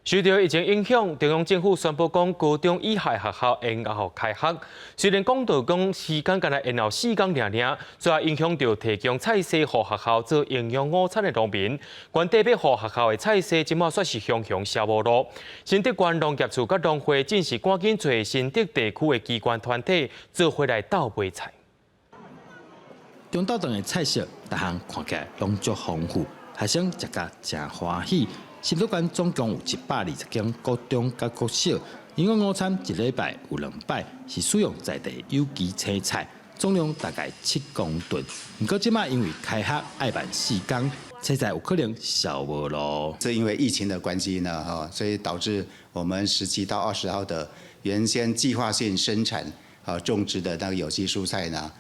受到疫情影响，中央政府宣布讲，高中以下学校延后开学。虽然讲到讲时间干来延后4天尔，却影响到提供菜色予学校做营养午餐的农民。原地要予学校的菜色，即马算是熊熊消无路。新竹县农业处甲农会正是赶紧找新竹地区的机关团体做回来斗卖菜。中岛顿的菜色，逐项看起来拢足丰富，学生食甲真欢喜。新竹县总共有120间高中甲国小，营养午餐一礼拜有2摆，是使用在地有机青菜，总量大概7公吨。不过即马因为开学爱办4天，青菜有可能销无路。这因为疫情的关系呢，所以导致我们17到20号的原先计划性生产种植的那个有机蔬菜呢，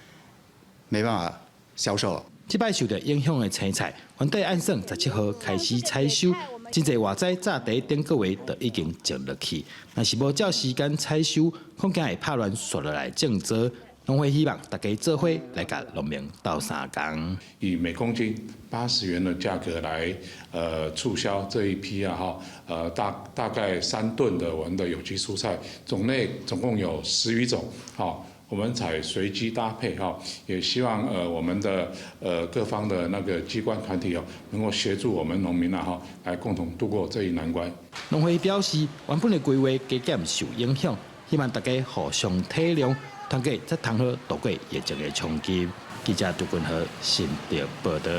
没办法销售。即摆受到影响的青菜，原底按算17号开始采收，真侪外在早第顶个月就已经种落去。若是无照时间采收，恐惊会拍乱续落来种植。农会希望大家做伙来甲农民斗3工，以每公斤80元的价格来促销这一批大概3吨的我们的有机蔬菜，种类总共有10余种，我们采随机搭配也希望我们的各方的那个机关团体能够协助我们农民来共同度过这一难关。农会表示，原本的规划加减受影响，希望大家互相体谅，团结才通好度过疫情的冲击。记者杜君和新竹报道。